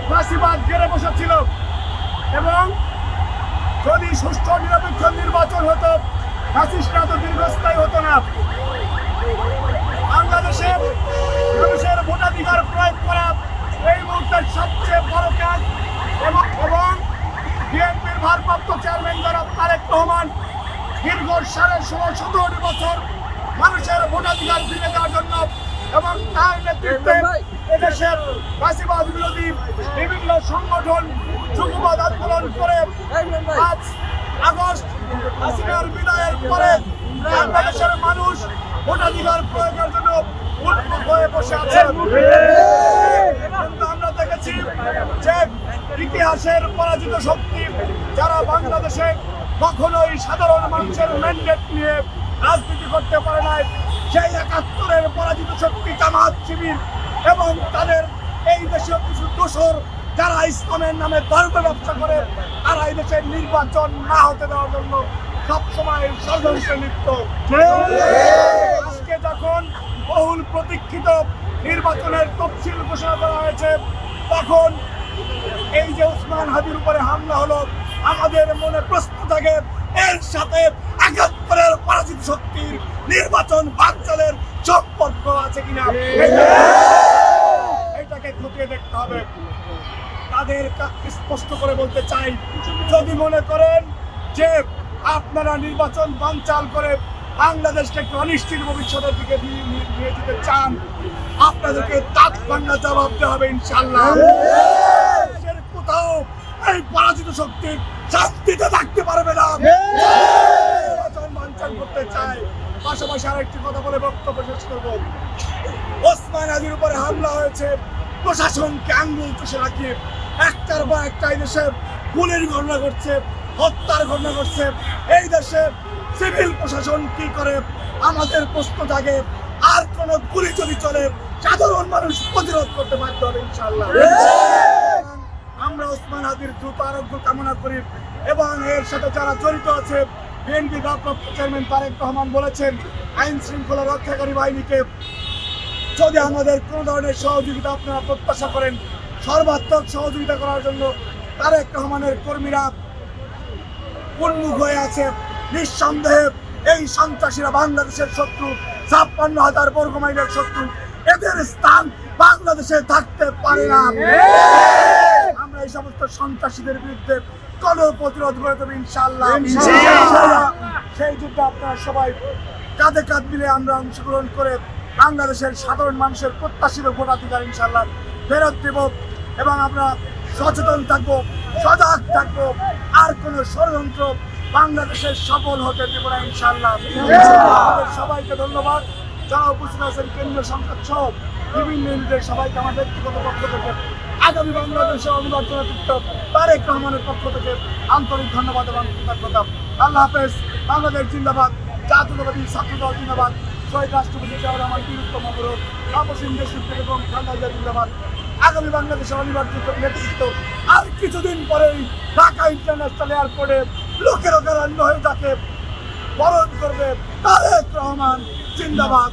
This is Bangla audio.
ফাঁসিবাদ ঘিরে বসেছিল এবং যদি সুষ্ঠু নিরপেক্ষ নির্বাচন হতো ফ্যাসিস্টরা তো দীর্ঘস্থায়ী হতো না। বাংলাদেশের মানুষের ভোটাধিকার প্রয়োগ করা এই মুহূর্তের সবচেয়ে বড় কাজ এবং বিএনপির ভারপ্রাপ্ত চেয়ারম্যান জনাব তারেক রহমান দীর্ঘ 16.5-17 বছর মানুষের ভোটাধিকার ফিরে দেওয়ার জন্য এবং তার নেতৃত্বে এদেশের ফ্যাসিবাদ বিরোধী বিভিন্ন সংগঠন যুগপৎ আন্দোলন করে আজ আগস্ট হাসিনার বিদায়ের পরে বাংলাদেশের মানুষ ভোটাধিকার প্রয়োগের জন্য উন্মুখ হয়ে বসে আছেন। কিন্তু আমরা দেখেছি যে ইতিহাসের পরাজিত শক্তি যারা বাংলাদেশে কখনোই সাধারণ মানুষের ম্যান্ডেট নিয়ে রাজনীতি করতে পারে নাই, সেই ৭১-এর পরাজিত শক্তি জামাত শিবির এবং তাদের এই দেশীয় কিছু দোসর যারা ইসলামের নামে ধর্ম ব্যবসা করে তারা এই দেশের নির্বাচন না হতে দেওয়ার জন্য সবসময় ষড়যন্ত্রে লিপ্ত। আজকে যখন বহুল প্রতীক্ষিত নির্বাচনের তফসিল ঘোষণা করা হয়েছে তখন এই যে ওসমান হাদির উপরে হামলা হলো আমাদের মনে প্রশ্ন থাকে এর সাথে ৭১-এর পরাজিত শক্তির নির্বাচন বানচালের সম্পর্ক আছে কিনা, এটাকে খতিয়ে দেখতে হবে। তাদের স্পষ্ট করে বলতে চাই, যদি মনে করেন যে আপনারা নির্বাচন বানচাল করে বাংলাদেশকে একটি অনিশ্চিত ভবিষ্যতের দিকে নিয়ে যেতে চান, আপনাদেরকে দাঁত ভাঙা জবাব দেওয়া হবে ইনশাআল্লাহ। কোথাও এই পরাজিত শক্তি শান্তিতে থাকতে পারবে না। নির্বাচন বানচাল করতে চাই। পাশাপাশি আরেকটি কথা বলে বক্তব্য শেষ করব। ওসমান হাদির উপরে হামলা হয়েছে, প্রশাসনকে আঙ্গুল চষে রাখিয়ে একটার পর একটা এই দেশে গুলির ঘটনা ঘটছে, হত্যার ঘটনা ঘটছে। এই দেশে সিভিল প্রশাসন কি করে আমাদের প্রশ্ন জাগে। আর কোন গুলি যদি চলে সাধারণ মানুষ প্রতিরোধ করতে বাধ্য হবে ইনশাআল্লাহ। আমরা ওসমান হাদির দ্রুত আরোগ্য কামনা করি এবং এর সাথে যারা জড়িত আছে বিএনপি ভারপ্রাপ্ত চেয়ারম্যান তারেক রহমান বলেছেন আইন শৃঙ্খলা রক্ষাকারী বাহিনীকে যদি আমাদের কোনো ধরনের সহযোগিতা আপনারা প্রত্যাশা করেন, সর্বাত্মক সহযোগিতা করার জন্য তারেক রহমানের কর্মীরা উন্মুখ হয়ে আছে। নিঃসন্দেহে এই সন্ত্রাসীরা বাংলাদেশের শত্রু, ৫৬,০০০ বর্গ মাইলের শত্রু। এদের স্থান বাংলাদেশে থাকতে পারে না। আমরা এই সমস্ত সন্ত্রাসীদের বিরুদ্ধে প্রতিরোধ করে দেবে ইনশাআল্লাহ। সেই যুদ্ধে আপনারা সবাই কাঁধে কাঁধ মিলে আমরা অংশগ্রহণ করে বাংলাদেশের সাধারণ মানুষের প্রত্যাশিত ভোটাধিকার ইনশাআল্লাহ ফেরত দেব এবং আমরা সচেতন থাকবো, সজাগ থাকবো, আর কোনো ষড়যন্ত্র বাংলাদেশের সফল হতে দেব না ইনশাআল্লাহ। আমাদের সবাইকে ধন্যবাদ, যারা উপস্থিত আছেন কেন্দ্রীয় সংসদ সহ বিভিন্ন ইউনিটের সবাইকে আমার ব্যক্তিগত পক্ষ থেকে, আগামী বাংলাদেশের অনিবার্য নেতৃত্ব তারেক রহমানের পক্ষ থেকে আন্তরিক ধন্যবাদ এবং কৃতজ্ঞতা। আল্লাহ হাফেজ। বাংলাদেশ জিন্দাবাদ, জাতীয়তাবাদী ছাত্রদল জিন্দাবাদ, শহীদ রাষ্ট্রপতি জিয়াউর রহমান বীরত্তম অবরোধ, তাপসীন দেশত্যাগ এবং খালেদা জিয়া জিন্দাবাদ। আগামী বাংলাদেশের অনিবার্য নেতৃত্ব আর কিছুদিন পরেই ঢাকা ইন্টারন্যাশনাল এয়ারপোর্টে লোকের অকারান্য হয়ে তাকে বরণ করবে তারেক রহমান জিন্দাবাদ।